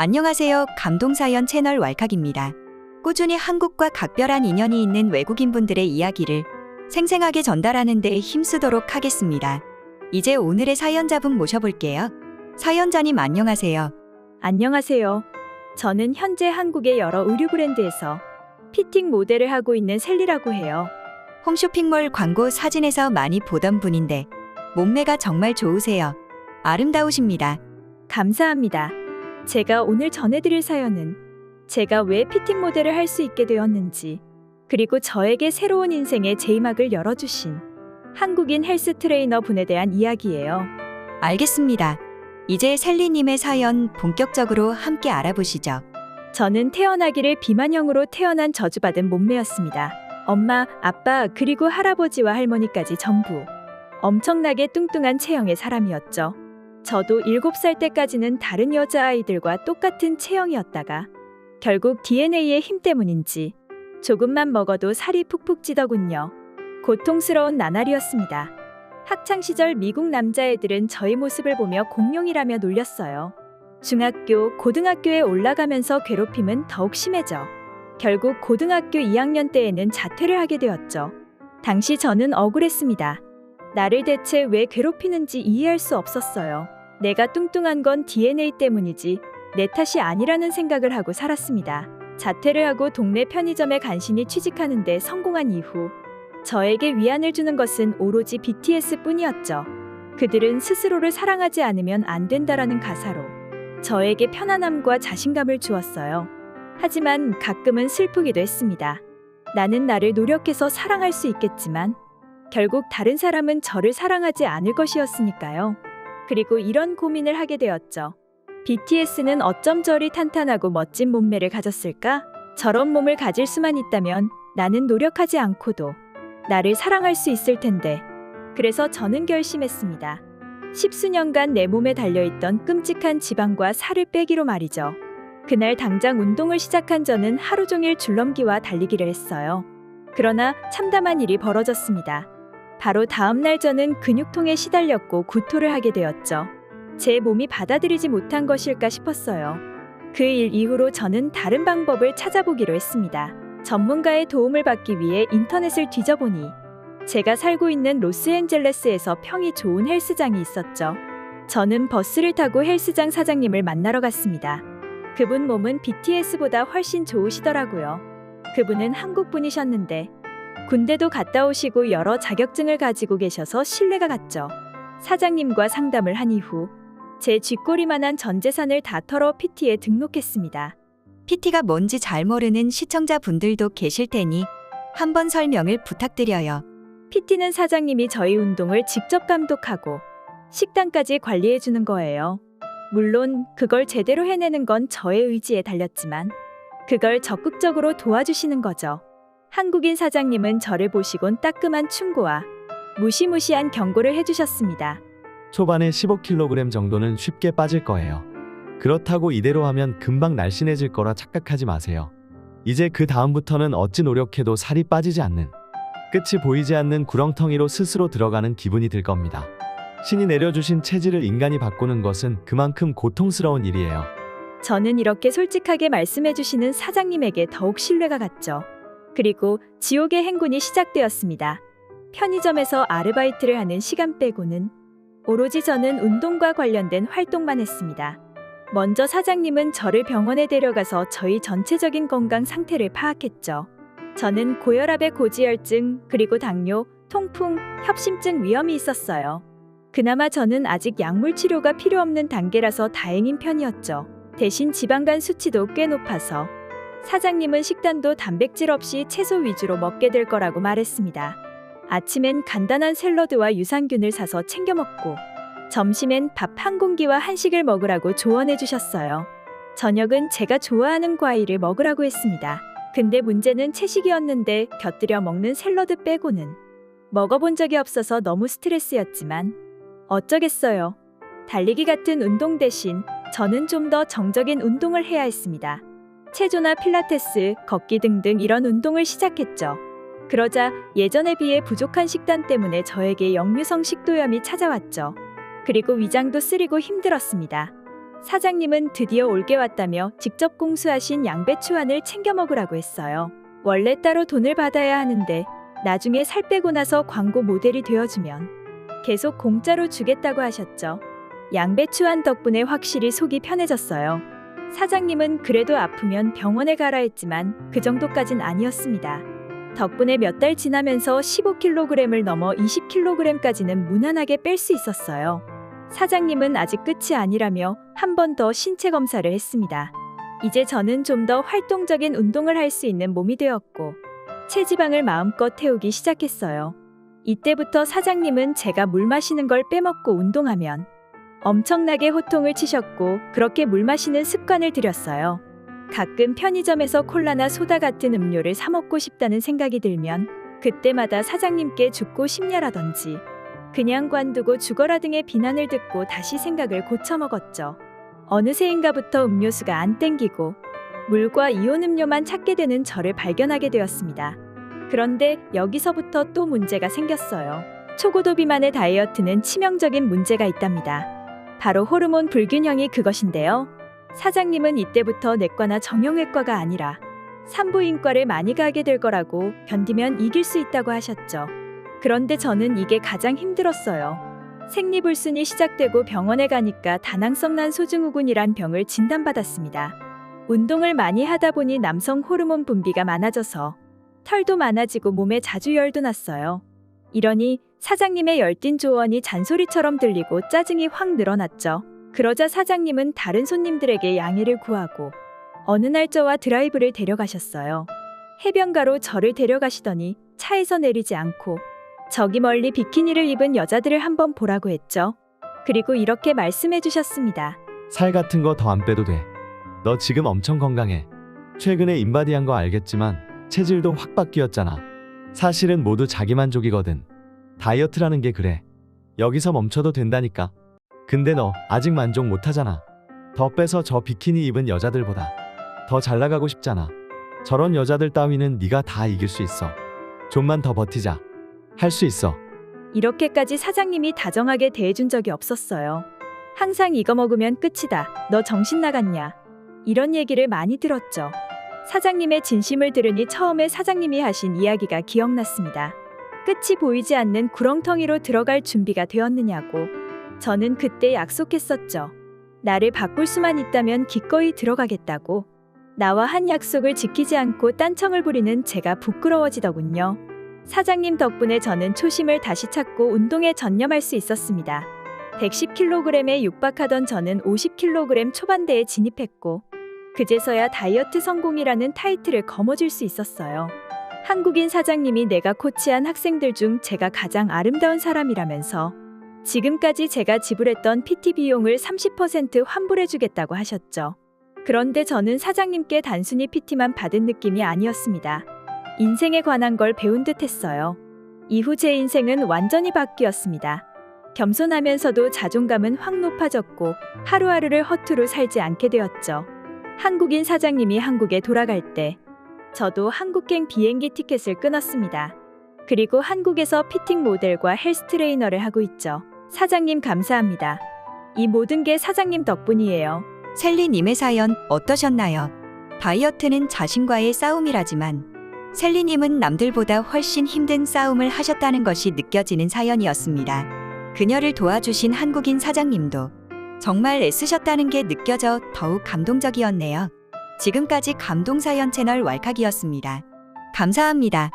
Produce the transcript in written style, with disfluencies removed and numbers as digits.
안녕하세요. 감동사연 채널 왈칵입니다. 꾸준히 한국과 각별한 인연이 있는 외국인분들의 이야기를 생생하게 전달하는 데 힘쓰도록 하겠습니다. 이제 오늘의 사연자분 모셔볼게요. 사연자님 안녕하세요. 안녕하세요. 저는 현재 한국의 여러 의류 브랜드에서 피팅 모델을 하고 있는 셀리라고 해요. 홈쇼핑몰 광고 사진에서 많이 보던 분인데 몸매가 정말 좋으세요. 아름다우십니다. 감사합니다. 제가 오늘 전해드릴 사연은 제가 왜 피팅 모델을 할 수 있게 되었는지, 그리고 저에게 새로운 인생의 제이막을 열어주신 한국인 헬스 트레이너 분에 대한 이야기예요. 알겠습니다. 이제 셀리님의 사연 본격적으로 함께 알아보시죠. 저는 태어나기를 비만형으로 태어난 저주받은 몸매였습니다. 엄마, 아빠, 그리고 할아버지와 할머니까지 전부 엄청나게 뚱뚱한 체형의 사람이었죠. 저도 7살 때까지는 다른 여자아이들과 똑같은 체형이었다가 결국 DNA의 힘 때문인지 조금만 먹어도 살이 푹푹 찌더군요. 고통스러운 나날이었습니다. 학창시절 미국 남자애들은 저희 모습을 보며 공룡이라며 놀렸어요. 중학교, 고등학교에 올라가면서 괴롭힘은 더욱 심해져 결국 고등학교 2학년 때에는 자퇴를 하게 되었죠. 당시 저는 억울했습니다. 나를 대체 왜 괴롭히는지 이해할 수 없었어요. 내가 뚱뚱한 건 DNA 때문이지 내 탓이 아니라는 생각을 하고 살았습니다. 자퇴를 하고 동네 편의점에 간신히 취직하는 데 성공한 이후 저에게 위안을 주는 것은 오로지 BTS뿐이었죠. 그들은 스스로를 사랑하지 않으면 안 된다라는 가사로 저에게 편안함과 자신감을 주었어요. 하지만 가끔은 슬프기도 했습니다. 나는 나를 노력해서 사랑할 수 있겠지만 결국 다른 사람은 저를 사랑하지 않을 것이었으니까요. 그리고 이런 고민을 하게 되었죠. BTS는 어쩜 저리 탄탄하고 멋진 몸매를 가졌을까? 저런 몸을 가질 수만 있다면 나는 노력하지 않고도 나를 사랑할 수 있을 텐데. 그래서 저는 결심했습니다. 10수년간 내 몸에 달려있던 끔찍한 지방과 살을 빼기로 말이죠. 그날 당장 운동을 시작한 저는 하루 종일 줄넘기와 달리기를 했어요. 그러나 참담한 일이 벌어졌습니다. 바로 다음 날 저는 근육통에 시달렸고 구토를 하게 되었죠. 제 몸이 받아들이지 못한 것일까 싶었어요. 그 일 이후로 저는 다른 방법을 찾아보기로 했습니다. 전문가의 도움을 받기 위해 인터넷을 뒤져보니 제가 살고 있는 로스앤젤레스에서 평이 좋은 헬스장이 있었죠. 저는 버스를 타고 헬스장 사장님을 만나러 갔습니다. 그분 몸은 BTS보다 훨씬 좋으시더라고요. 그분은 한국 분이셨는데 군대도 갔다 오시고 여러 자격증을 가지고 계셔서 신뢰가 갔죠. 사장님과 상담을 한 이후 제 쥐꼬리만한 전 재산을 다 털어 PT에 등록했습니다. PT가 뭔지 잘 모르는 시청자분들도 계실 테니 한번 설명을 부탁드려요. PT는 사장님이 저희 운동을 직접 감독하고 식단까지 관리해주는 거예요. 물론 그걸 제대로 해내는 건 저의 의지에 달렸지만 그걸 적극적으로 도와주시는 거죠. 한국인 사장님은 저를 보시곤 따끔한 충고와 무시무시한 경고를 해주셨습니다. 초반에 15kg 정도는 쉽게 빠질 거예요. 그렇다고 이대로 하면 금방 날씬해질 거라 착각하지 마세요. 이제 그 다음부터는 어찌 노력해도 살이 빠지지 않는, 끝이 보이지 않는 구렁텅이로 스스로 들어가는 기분이 들 겁니다. 신이 내려주신 체질을 인간이 바꾸는 것은 그만큼 고통스러운 일이에요. 저는 이렇게 솔직하게 말씀해주시는 사장님에게 더욱 신뢰가 갔죠. 그리고 지옥의 행군이 시작되었습니다. 편의점에서 아르바이트를 하는 시간 빼고는 오로지 저는 운동과 관련된 활동만 했습니다. 먼저 사장님은 저를 병원에 데려가서 저희 전체적인 건강 상태를 파악했죠. 저는 고혈압의 고지혈증, 그리고 당뇨, 통풍, 협심증 위험이 있었어요. 그나마 저는 아직 약물 치료가 필요 없는 단계라서 다행인 편이었죠. 대신 지방간 수치도 꽤 높아서 사장님은 식단도 단백질 없이 채소 위주로 먹게 될 거라고 말했습니다. 아침엔 간단한 샐러드와 유산균을 사서 챙겨 먹고 점심엔 밥 한 공기와 한식을 먹으라고 조언해 주셨어요. 저녁은 제가 좋아하는 과일을 먹으라고 했습니다. 근데 문제는 채식이었는데 곁들여 먹는 샐러드 빼고는 먹어본 적이 없어서 너무 스트레스였지만 어쩌겠어요. 달리기 같은 운동 대신 저는 좀 더 정적인 운동을 해야 했습니다. 체조나 필라테스, 걷기 등등 이런 운동을 시작했죠. 그러자 예전에 비해 부족한 식단 때문에 저에게 역류성 식도염이 찾아왔죠. 그리고 위장도 쓰리고 힘들었습니다. 사장님은 드디어 올게 왔다며 직접 공수하신 양배추안을 챙겨 먹으라고 했어요. 원래 따로 돈을 받아야 하는데 나중에 살 빼고 나서 광고 모델이 되어주면 계속 공짜로 주겠다고 하셨죠. 양배추안 덕분에 확실히 속이 편해졌어요. 사장님은 그래도 아프면 병원에 가라 했지만 그 정도까진 아니었습니다. 덕분에 몇 달 지나면서 15kg을 넘어 20kg까지는 무난하게 뺄 수 있었어요. 사장님은 아직 끝이 아니라며 한 번 더 신체 검사를 했습니다. 이제 저는 좀 더 활동적인 운동을 할 수 있는 몸이 되었고 체지방을 마음껏 태우기 시작했어요. 이때부터 사장님은 제가 물 마시는 걸 빼먹고 운동하면 엄청나게 호통을 치셨고 그렇게 물 마시는 습관을 들였어요. 가끔 편의점에서 콜라나 소다 같은 음료를 사 먹고 싶다는 생각이 들면 그때마다 사장님께 죽고 싶냐라던지 그냥 관두고 죽어라 등의 비난을 듣고 다시 생각을 고쳐 먹었죠. 어느새인가부터 음료수가 안 땡기고 물과 이온 음료만 찾게 되는 저를 발견하게 되었습니다. 그런데 여기서부터 또 문제가 생겼어요. 초고도 비만의 다이어트는 치명적인 문제가 있답니다. 바로 호르몬 불균형이 그것인데요. 사장님은 이때부터 내과나 정형외과가 아니라 산부인과를 많이 가게 될 거라고 견디면 이길 수 있다고 하셨죠. 그런데 저는 이게 가장 힘들었어요. 생리불순이 시작되고 병원에 가니까 다낭성난 소증후군이란 병을 진단받았습니다. 운동을 많이 하다 보니 남성 호르몬 분비가 많아져서 털도 많아지고 몸에 자주 열도 났어요. 이러니 사장님의 열띤 조언이 잔소리처럼 들리고 짜증이 확 늘어났죠. 그러자 사장님은 다른 손님들에게 양해를 구하고 어느 날 저와 드라이브를 데려가셨어요. 해변가로 저를 데려가시더니 차에서 내리지 않고 저기 멀리 비키니를 입은 여자들을 한번 보라고 했죠. 그리고 이렇게 말씀해 주셨습니다. 살 같은 거 더 안 빼도 돼. 너 지금 엄청 건강해. 최근에 인바디한 거 알겠지만 체질도 확 바뀌었잖아. 사실은 모두 자기만족이거든. 다이어트라는 게 그래. 여기서 멈춰도 된다니까. 근데 너 아직 만족 못하잖아. 더 빼서 저 비키니 입은 여자들보다 더 잘 나가고 싶잖아. 저런 여자들 따위는 네가 다 이길 수 있어. 좀만 더 버티자. 할 수 있어. 이렇게까지 사장님이 다정하게 대해준 적이 없었어요. 항상 이거 먹으면 끝이다. 너 정신 나갔냐? 이런 얘기를 많이 들었죠. 사장님의 진심을 들으니 처음에 사장님이 하신 이야기가 기억났습니다. 끝이 보이지 않는 구렁텅이로 들어갈 준비가 되었느냐고. 저는 그때 약속했었죠. 나를 바꿀 수만 있다면 기꺼이 들어가겠다고. 나와 한 약속을 지키지 않고 딴청을 부리는 제가 부끄러워지더군요. 사장님 덕분에 저는 초심을 다시 찾고 운동에 전념할 수 있었습니다. 110kg에 육박하던 저는 50kg 초반대에 진입했고 그제서야 다이어트 성공이라는 타이틀을 거머쥘 수 있었어요. 한국인 사장님이 내가 코치한 학생들 중 제가 가장 아름다운 사람이라면서 지금까지 제가 지불했던 PT 비용을 30% 환불해주겠다고 하셨죠. 그런데 저는 사장님께 단순히 PT만 받은 느낌이 아니었습니다. 인생에 관한 걸 배운 듯 했어요. 이후 제 인생은 완전히 바뀌었습니다. 겸손하면서도 자존감은 확 높아졌고 하루하루를 허투루 살지 않게 되었죠. 한국인 사장님이 한국에 돌아갈 때 저도 한국행 비행기 티켓을 끊었습니다. 그리고 한국에서 피팅 모델과 헬스 트레이너를 하고 있죠. 사장님 감사합니다. 이 모든 게 사장님 덕분이에요. 셀리님의 사연 어떠셨나요? 다이어트는 자신과의 싸움이라지만 셀리님은 남들보다 훨씬 힘든 싸움을 하셨다는 것이 느껴지는 사연이었습니다. 그녀를 도와주신 한국인 사장님도 정말 애쓰셨다는 게 느껴져 더욱 감동적이었네요. 지금까지 감동사연 채널 왈칵이었습니다. 감사합니다.